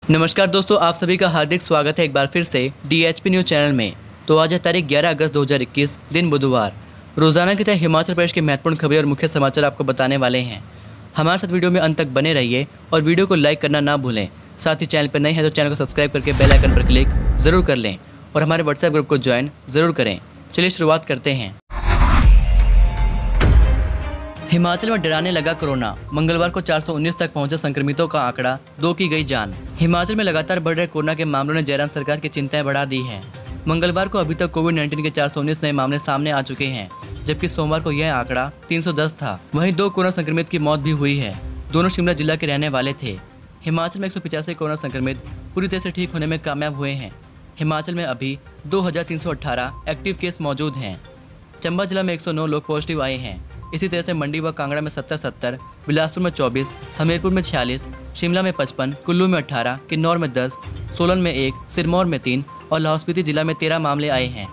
नमस्कार दोस्तों, आप सभी का हार्दिक स्वागत है एक बार फिर से DHP न्यूज़ चैनल में। तो आज है तारीख 11 अगस्त 2021, दिन बुधवार। रोजाना की तरह हिमाचल प्रदेश की महत्वपूर्ण खबरें और मुख्य समाचार आपको बताने वाले हैं। हमारे साथ वीडियो में अंत तक बने रहिए और वीडियो को लाइक करना ना भूलें। साथ ही चैनल पर नए हैं तो चैनल को सब्सक्राइब करके बेल आइकन पर क्लिक ज़रूर कर लें और हमारे व्हाट्सएप ग्रुप को ज्वाइन ज़रूर करें। चलिए शुरुआत करते हैं। हिमाचल में डराने लगा कोरोना। मंगलवार को 419 तक पहुंचा संक्रमितों का आंकड़ा, 2 की गई जान। हिमाचल में लगातार बढ़ रहे कोरोना के मामलों ने जयराम सरकार की चिंताएं बढ़ा दी हैं। मंगलवार को अभी तक कोविड-19 के 419 नए मामले सामने आ चुके हैं, जबकि सोमवार को यह आंकड़ा 310 था। वहीं 2 कोरोना संक्रमित की मौत भी हुई है। दोनों शिमला जिला के रहने वाले थे। हिमाचल में 185 कोरोना संक्रमित पूरी तरह से ठीक होने में कामयाब हुए हैं। हिमाचल में अभी 2318 एक्टिव केस मौजूद हैं। चंबा जिला में 109 लोग पॉजिटिव आए हैं। इसी तरह से मंडी व कांगड़ा में 70, बिलासपुर में 24, हमीरपुर में 46, शिमला में 55, कुल्लू में 18, किन्नौर में 10, सोलन में 1, सिरमौर में 3 और लाहौल स्पीति जिला में 13 मामले आए हैं।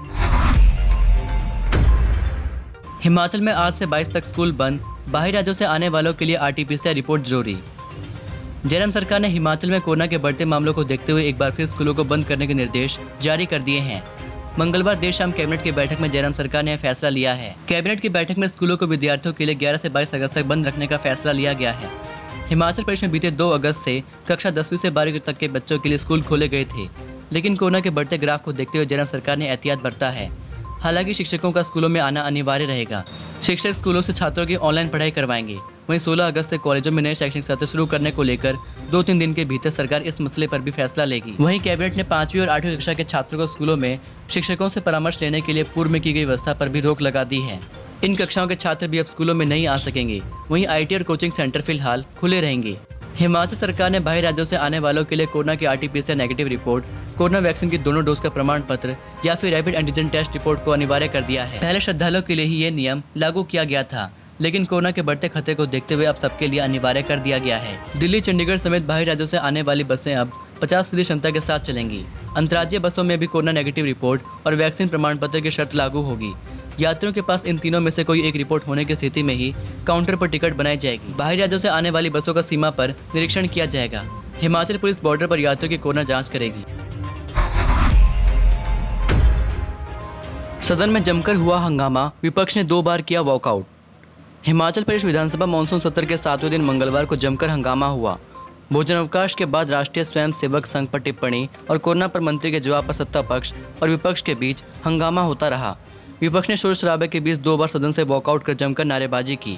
हिमाचल में आज से 22 तक स्कूल बंद। बाहरी राज्यों से आने वालों के लिए RT-PCR रिपोर्ट जरूरी। जयराम सरकार ने हिमाचल में कोरोना के बढ़ते मामलों को देखते हुए एक बार फिर स्कूलों को बंद करने के निर्देश जारी कर दिए हैं। मंगलवार देर शाम कैबिनेट की बैठक में जयराम सरकार ने फैसला लिया है। कैबिनेट की बैठक में स्कूलों को विद्यार्थियों के लिए 11 से 22 अगस्त तक बंद रखने का फैसला लिया गया है। हिमाचल प्रदेश में बीते 2 अगस्त से कक्षा 10वीं से 12वीं तक के बच्चों के लिए स्कूल खोले गए थे, लेकिन कोरोना के बढ़ते ग्राफ को देखते हुए जयराम सरकार ने एहतियात बरता है। हालांकि शिक्षकों का स्कूलों में आना अनिवार्य रहेगा। शिक्षक स्कूलों से छात्रों की ऑनलाइन पढ़ाई करवाएंगे। वहीं 16 अगस्त से कॉलेजों में नए शैक्षणिक सत्र शुरू करने को लेकर 2-3 दिन के भीतर सरकार इस मसले पर भी फैसला लेगी। वहीं कैबिनेट ने 5वीं और 8वीं कक्षा के छात्रों को स्कूलों में शिक्षकों से परामर्श लेने के लिए पूर्व में की गई व्यवस्था पर भी रोक लगा दी है। इन कक्षाओं के छात्र भी अब स्कूलों में नहीं आ सकेंगे। वहीं IT और कोचिंग सेंटर फिलहाल खुले रहेंगे। हिमाचल सरकार ने बाहरी राज्यों से आने वालों के लिए कोरोना की RT-PCR negative report, corona vaccine की दोनों डोज का प्रमाण पत्र या फिर रैपिड एंटीजन टेस्ट रिपोर्ट को अनिवार्य कर दिया है। पहले श्रद्धालुओं के लिए ही ये नियम लागू किया गया था, लेकिन कोरोना के बढ़ते खतरे को देखते हुए अब सबके लिए अनिवार्य कर दिया गया है। दिल्ली, चंडीगढ़ समेत बाहरी राज्यों से आने वाली बसें अब 50% क्षमता के साथ चलेंगी। अंतर्राज्यीय बसों में भी कोरोना नेगेटिव रिपोर्ट और वैक्सीन प्रमाण पत्र की शर्त लागू होगी। यात्रियों के पास इन तीनों में से कोई एक रिपोर्ट होने की स्थिति में ही काउंटर पर टिकट बनाई जाएगी। बाहरी राज्यों से आने वाली बसों का सीमा पर निरीक्षण किया जाएगा। हिमाचल पुलिस बॉर्डर पर यात्रियों की कोरोना जांच करेगी। सदन में जमकर हुआ हंगामा, विपक्ष ने 2 बार किया वॉकआउट। हिमाचल प्रदेश विधानसभा मानसून सत्र के 7वें दिन मंगलवार को जमकर हंगामा हुआ। भोजनावकाश के बाद राष्ट्रीय स्वयं सेवक संघ पर टिप्पणी और कोरोना पर मंत्री के जवाब पर सत्ता पक्ष और विपक्ष के बीच हंगामा होता रहा। विपक्ष ने शोर शराबे के बीच 2 बार सदन से वॉकआउट कर जमकर नारेबाजी की।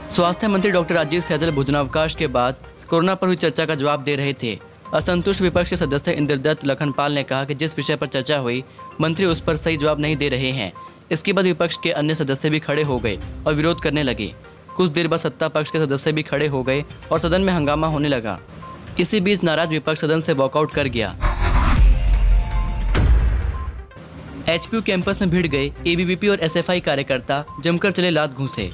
स्वास्थ्य मंत्री डॉक्टर राजीव सैजल भोजनावकाश के बाद कोरोना पर हुई चर्चा का जवाब दे रहे थे। असंतुष्ट विपक्ष के सदस्य इंद्रदत्त लखनपाल ने कहा कि जिस विषय पर चर्चा हुई, मंत्री उस पर सही जवाब नहीं दे रहे हैं। इसके बाद विपक्ष के अन्य सदस्य भी खड़े हो गए और विरोध करने लगे। कुछ देर बाद सत्ता पक्ष के सदस्य भी खड़े हो गए और सदन में हंगामा होने लगा। इसी बीच नाराज विपक्ष सदन से वॉकआउट कर गया। HPU कैंपस में भिड़ गए ABVP और SFI कार्यकर्ता, जमकर चले लात घूंसे।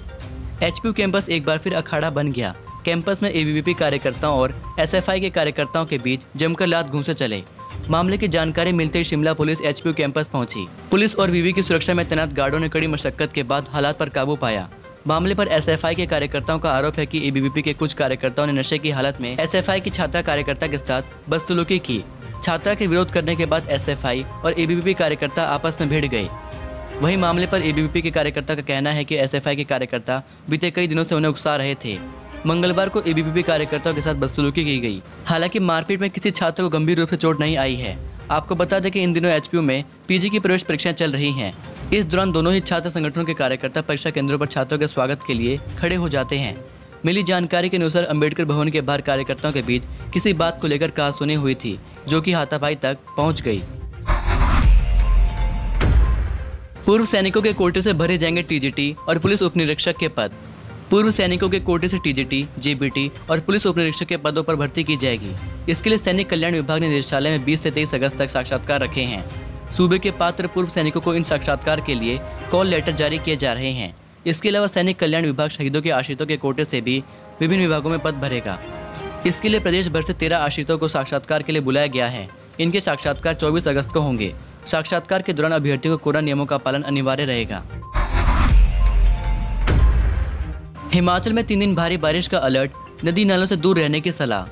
HPU कैंपस एक बार फिर अखाड़ा बन गया। कैंपस में ABVP कार्यकर्ताओं और SFI के कार्यकर्ताओं के बीच जमकर लात घूंसे चले। मामले की जानकारी मिलते ही शिमला पुलिस HPU कैंपस पहुंची। पुलिस और VV की सुरक्षा में तैनात गार्डों ने कड़ी मशक्कत के बाद हालात पर काबू पाया। मामले पर SFI के कार्यकर्ताओं का आरोप है कि ABVP के कुछ कार्यकर्ताओं ने नशे की हालत में SFI की छात्रा कार्यकर्ता के साथ बदसलूकी की। छात्रा के विरोध करने के बाद SFI और ABVP कार्यकर्ता आपस में भिड़ गए। वहीं मामले पर ABVP के कार्यकर्ता का कहना है कि SFI के कार्यकर्ता बीते कई दिनों से उन्हें उकसा रहे थे। मंगलवार को ABVP कार्यकर्ताओं के साथ बदसलूकी की गई। हालांकि मारपीट में किसी छात्र को गंभीर रूप से चोट नहीं आई है। आपको बता दें कि इन दिनों HPU में PG की प्रवेश परीक्षाएं चल रही हैं। इस दौरान दोनों ही छात्र संगठनों के कार्यकर्ता परीक्षा केंद्रों पर छात्रों के स्वागत के लिए खड़े हो जाते हैं। मिली जानकारी के अनुसार अंबेडकर भवन के बाहर कार्यकर्ताओं के बीच किसी बात को लेकर कहासुनी हुई थी, जो कि हाथापाई तक पहुंच गई। पूर्व सैनिकों के कोटे से भरे जाएंगे TGT और पुलिस उपनिरीक्षक के पद। पूर्व सैनिकों के कोटे से TGT, JBT और पुलिस उपनिरीक्षक के पदों पर भर्ती की जाएगी। इसके लिए सैनिक कल्याण विभाग ने निदेशालय में 20 से 23 अगस्त तक साक्षात्कार रखे हैं। सूबे के पात्र पूर्व सैनिकों को इन साक्षात्कार के लिए कॉल लेटर जारी किए जा रहे हैं। इसके अलावा सैनिक कल्याण विभाग शहीदों के आश्रितों के कोटे से भी विभिन्न विभागों में पद भरेगा। इसके लिए प्रदेश भर से 13 आश्रितों को साक्षात्कार के लिए बुलाया गया है। इनके साक्षात्कार 24 अगस्त को होंगे। साक्षात्कार के दौरान अभ्यर्थियों को कोरोना नियमों का पालन अनिवार्य रहेगा। हिमाचल में 3 दिन भारी बारिश का अलर्ट, नदी नालों से दूर रहने की सलाह।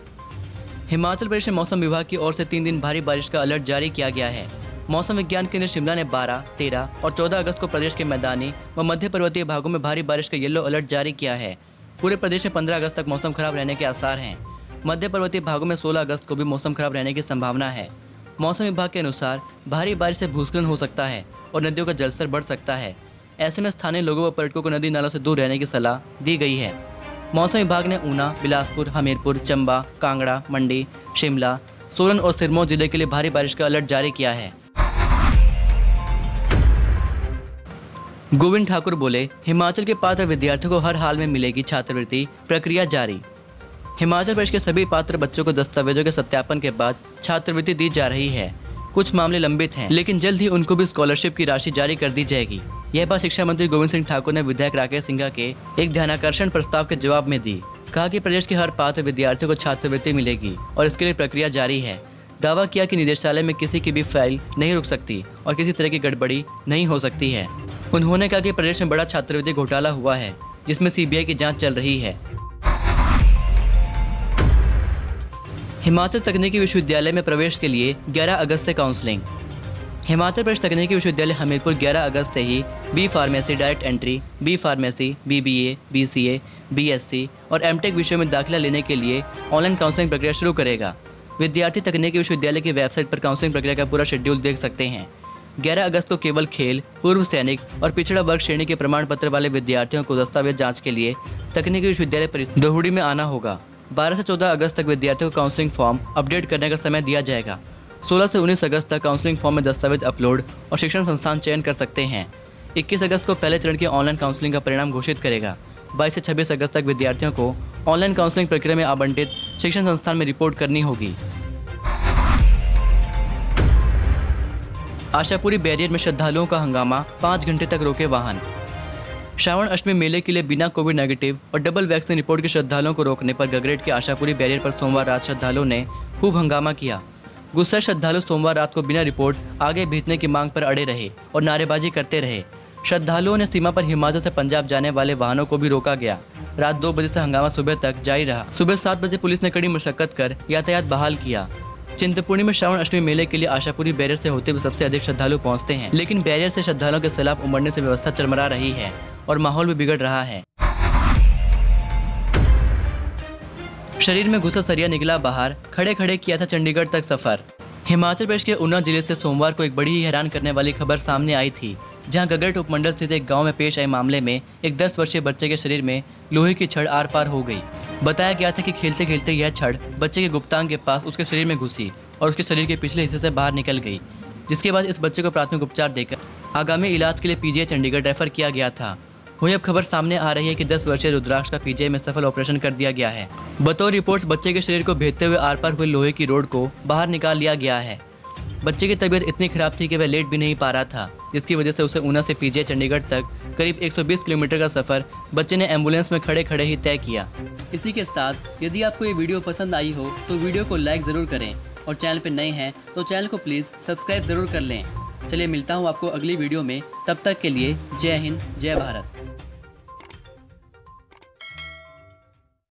हिमाचल प्रदेश में मौसम विभाग की ओर से 3 दिन भारी बारिश का अलर्ट जारी किया गया है। मौसम विज्ञान केंद्र शिमला ने 12, 13 और 14 अगस्त को प्रदेश के मैदानी व मध्य पर्वतीय भागों में भारी बारिश का येलो अलर्ट जारी किया है। पूरे प्रदेश में 15 अगस्त तक मौसम खराब रहने के आसार हैं। मध्य पर्वतीय भागों में 16 अगस्त को भी मौसम खराब रहने की संभावना है। मौसम विभाग के अनुसार भारी बारिश से भूस्खलन हो सकता है और नदियों का जलस्तर बढ़ सकता है। ऐसे में स्थानीय लोगों व पर्यटकों को नदी नालों से दूर रहने की सलाह दी गई है। मौसम विभाग ने ऊना, बिलासपुर, हमीरपुर, चंबा, कांगड़ा, मंडी, शिमला, सोलन और सिरमौर जिले के लिए भारी बारिश का अलर्ट जारी किया है। गोविंद ठाकुर बोले, हिमाचल के पात्र विद्यार्थियों को हर हाल में मिलेगी छात्रवृत्ति, प्रक्रिया जारी। हिमाचल प्रदेश के सभी पात्र बच्चों को दस्तावेजों के सत्यापन के बाद छात्रवृत्ति दी जा रही है। कुछ मामले लंबित हैं, लेकिन जल्द ही उनको भी स्कॉलरशिप की राशि जारी कर दी जाएगी। यह बात शिक्षा मंत्री गोविंद सिंह ठाकुर ने विधायक राकेश सिंघा के एक ध्यानाकर्षण प्रस्ताव के जवाब में दी। कहा कि प्रदेश के हर पात्र विद्यार्थियों को छात्रवृत्ति मिलेगी और इसके लिए प्रक्रिया जारी है। दावा किया कि निदेशालय में किसी की भी फाइल नहीं रुक सकती और किसी तरह की गड़बड़ी नहीं हो सकती है। उन्होंने कहा कि प्रदेश में बड़ा छात्रवृत्ति घोटाला हुआ है, जिसमें सीबीआई की जांच चल रही है। हिमाचल तकनीकी विश्वविद्यालय में प्रवेश के लिए 11 अगस्त से काउंसलिंग। हिमाचल प्रदेश तकनीकी विश्वविद्यालय हमीरपुर 11 अगस्त से ही B pharmacy direct entry, B pharmacy, BBA, BCA, BSc और एमटेक विषयों में दाखिला लेने के लिए ऑनलाइन काउंसलिंग प्रक्रिया शुरू करेगा। विद्यार्थी तकनीकी विश्वविद्यालय की वेबसाइट पर काउंसलिंग प्रक्रिया का पूरा शेड्यूल देख सकते हैं। 11 अगस्त को केवल खेल, पूर्व सैनिक और पिछड़ा वर्ग श्रेणी के प्रमाण पत्र वाले विद्यार्थियों को दस्तावेज जांच के लिए तकनीकी विश्वविद्यालय परिसर दोहुड़ी में आना होगा। 12 से 14 अगस्त तक विद्यार्थियों को काउंसलिंग फॉर्म अपडेट करने का समय दिया जाएगा। 16 से 19 अगस्त तक काउंसलिंग फॉर्म में दस्तावेज अपलोड और शिक्षण संस्थान चयन कर सकते हैं। 21 अगस्त को पहले चरण की ऑनलाइन काउंसलिंग का परिणाम घोषित करेगा। 22 से 26 अगस्त तक विद्यार्थियों को ऑनलाइन काउंसलिंग प्रक्रिया में आवंटित शिक्षण संस्थान में रिपोर्ट करनी होगी। आशापुरी बैरियर में श्रद्धालुओं का हंगामा, 5 घंटे तक रोके वाहन। श्रावण अष्टमी मेले के लिए बिना कोविड नेगेटिव और डबल वैक्सीन रिपोर्ट के श्रद्धालुओं को रोकने पर गगरेट के आशापुरी बैरियर पर सोमवार रात श्रद्धालुओं ने खूब हंगामा किया। गुस्सा श्रद्धालु सोमवार रात को बिना रिपोर्ट आगे भेजने की मांग पर अड़े रहे और नारेबाजी करते रहे। श्रद्धालुओं ने सीमा पर हिमाचल से पंजाब जाने वाले वाहनों को भी रोका गया। रात 2 बजे से हंगामा सुबह तक जारी रहा। सुबह 7 बजे पुलिस ने कड़ी मशक्कत कर यातायात बहाल किया। चिंतपूर्णी में श्रावण अष्टमी मेले के लिए आशापुरी बैरियर से होते हुए सबसे अधिक श्रद्धालु पहुंचते हैं, लेकिन बैरियर से श्रद्धालुओं के सैलाब उमड़ने से व्यवस्था चरमरा रही है और माहौल भी बिगड़ रहा है। शरीर में घुसा सरिया निकला बाहर, खड़े खड़े किया था चंडीगढ़ तक सफर। हिमाचल प्रदेश के ऊना जिले से सोमवार को एक बड़ी ही हैरान करने वाली खबर सामने आई थी, जहां गगरेट उपमंडल स्थित एक गांव में पेश आए मामले में एक 10 वर्षीय बच्चे के शरीर में लोहे की छड़ आर पार हो गई। बताया गया था कि खेलते खेलते यह छड़ बच्चे के गुप्तांग के पास उसके शरीर में घुसी और उसके शरीर के पिछले हिस्से से बाहर निकल गई, जिसके बाद इस बच्चे को प्राथमिक उपचार देकर आगामी इलाज के लिए पीजीआई चंडीगढ़ रेफर किया गया था। वहीं अब खबर सामने आ रही है कि 10 वर्षीय रुद्राक्ष का पीजीआई में सफल ऑपरेशन कर दिया गया है। बतौर रिपोर्ट्स बच्चे के शरीर को भेदते हुए आर पार हुए लोहे की रोड को बाहर निकाल लिया गया है। बच्चे की तबीयत इतनी खराब थी कि वह लेट भी नहीं पा रहा था, जिसकी वजह से उसे ऊना से पीजीआई चंडीगढ़ तक करीब 120 किलोमीटर का सफर बच्चे ने एम्बुलेंस में खड़े खड़े ही तय किया। इसी के साथ यदि आपको ये वीडियो पसंद आई हो तो वीडियो को लाइक ज़रूर करें और चैनल पर नए हैं तो चैनल को प्लीज़ सब्सक्राइब ज़रूर कर लें। चलिए मिलता हूँ आपको अगली वीडियो में, तब तक के लिए जय हिंद, जय भारत।